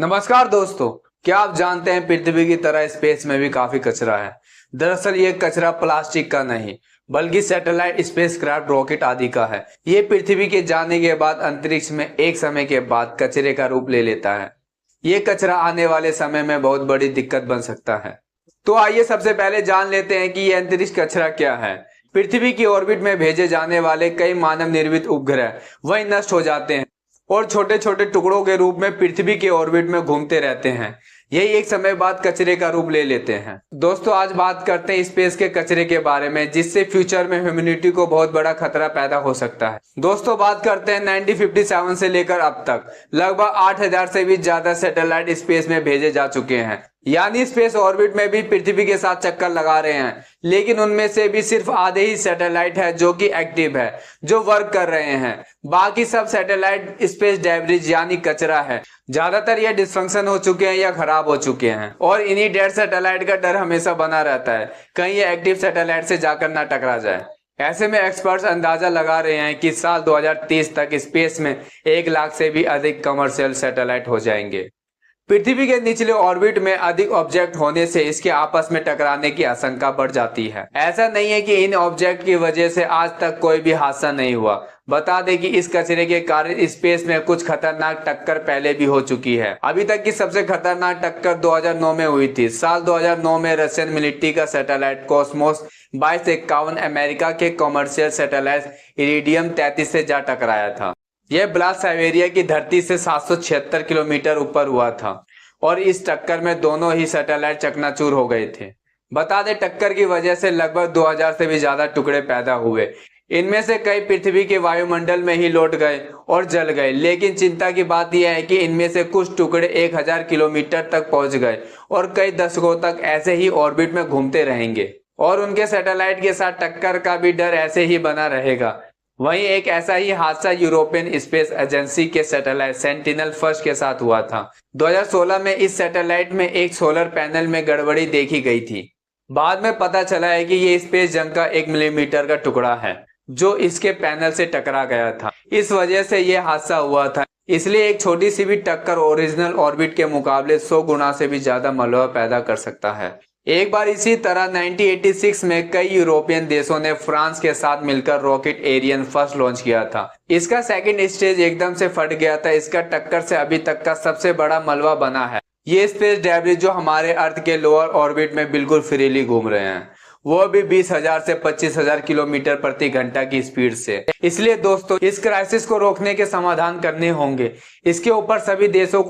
नमस्कार दोस्तों। क्या आप जानते हैं पृथ्वी की तरह स्पेस में भी काफी कचरा है। दरअसल ये कचरा प्लास्टिक का नहीं बल्कि सैटेलाइट, स्पेसक्राफ्ट, रॉकेट आदि का है। ये पृथ्वी के जाने के बाद अंतरिक्ष में एक समय के बाद कचरे का रूप ले लेता है। ये कचरा आने वाले समय में बहुत बड़ी दिक्कत बन सकता है। तो आइए सबसे पहले जान लेते हैं कि ये अंतरिक्ष कचरा क्या है। पृथ्वी की ऑर्बिट में भेजे जाने वाले कई मानव निर्मित उपग्रह वही नष्ट हो जाते हैं और छोटे छोटे टुकड़ों के रूप में पृथ्वी के ऑर्बिट में घूमते रहते हैं। यही एक समय बाद कचरे का रूप ले लेते हैं। दोस्तों, आज बात करते हैं स्पेस के कचरे के बारे में, जिससे फ्यूचर में ह्यूमैनिटी को बहुत बड़ा खतरा पैदा हो सकता है। दोस्तों, बात करते हैं 1957 से लेकर अब तक लगभग 8000 से भी ज्यादा सैटेलाइट स्पेस में भेजे जा चुके हैं, यानी स्पेस ऑर्बिट में भी पृथ्वी के साथ चक्कर लगा रहे हैं। लेकिन उनमें से भी सिर्फ आधे ही सैटेलाइट है जो कि एक्टिव है, जो वर्क कर रहे हैं। बाकी सब सैटेलाइट स्पेस डेब्रिज यानी कचरा है। ज्यादातर ये डिसफंक्शन हो चुके हैं या खराब हो चुके हैं और इन्हीं डेड सैटेलाइट का डर हमेशा बना रहता है, कहीं ये एक्टिव सैटेलाइट से जाकर ना टकरा जाए। ऐसे में एक्सपर्ट्स अंदाजा लगा रहे हैं कि साल 2030 तक स्पेस में 1 लाख से भी अधिक कमर्शियल सैटेलाइट हो जाएंगे। पृथ्वी के निचले ऑर्बिट में अधिक ऑब्जेक्ट होने से इसके आपस में टकराने की आशंका बढ़ जाती है। ऐसा नहीं है कि इन ऑब्जेक्ट की वजह से आज तक कोई भी हादसा नहीं हुआ। बता दें कि इस कचरे के कारण स्पेस में कुछ खतरनाक टक्कर पहले भी हो चुकी है। अभी तक की सबसे खतरनाक टक्कर 2009 में हुई थी। साल 2009 में रशियन मिलिट्री का सैटेलाइट कॉस्मोस 2251 अमेरिका के कॉमर्शियल सैटेलाइट इरिडियम 33 से जा टकराया था। यह ब्लास्ट साइबेरिया की धरती से 776 किलोमीटर ऊपर हुआ था और इस टक्कर में दोनों ही सैटेलाइट चकनाचूर हो गए थे। बता दें, टक्कर की वजह से लगभग 2000 से भी ज्यादा टुकड़े पैदा हुए। इनमें से कई पृथ्वी के वायुमंडल में ही लौट गए और जल गए। लेकिन चिंता की बात यह है कि इनमें से कुछ टुकड़े 1000 किलोमीटर तक पहुंच गए और कई दशकों तक ऐसे ही ऑर्बिट में घूमते रहेंगे और उनके सैटेलाइट के साथ टक्कर का भी डर ऐसे ही बना रहेगा। वहीं एक ऐसा ही हादसा यूरोपियन स्पेस एजेंसी के सैटेलाइट सेंटिनल फर्स्ट के साथ हुआ था। 2016 में इस सैटेलाइट में एक सोलर पैनल में गड़बड़ी देखी गई थी। बाद में पता चला है कि ये स्पेस जंग का 1 मिलीमीटर का टुकड़ा है जो इसके पैनल से टकरा गया था। इस वजह से यह हादसा हुआ था। इसलिए एक छोटी सी भी टक्कर ओरिजिनल ऑर्बिट के मुकाबले 100 गुना से भी ज्यादा मलबा पैदा कर सकता है। एक बार इसी तरह 1986 में कई यूरोपियन देशों ने फ्रांस के साथ मिलकर रॉकेट एरियन फर्स्ट लॉन्च किया था। इसका सेकंड स्टेज एकदम से फट गया था। इसका टक्कर से अभी तक का सबसे बड़ा मलबा बना है। ये स्पेस डेब्रिज जो हमारे अर्थ के लोअर ऑर्बिट में बिल्कुल फ्रीली घूम रहे हैं, वो भी 20,000 से 25,000 किलोमीटर प्रति घंटा की स्पीड से। इसलिए दोस्तों, इस क्राइसिस को रोकने के समाधान करने होंगे। इसके ऊपर सभी देशों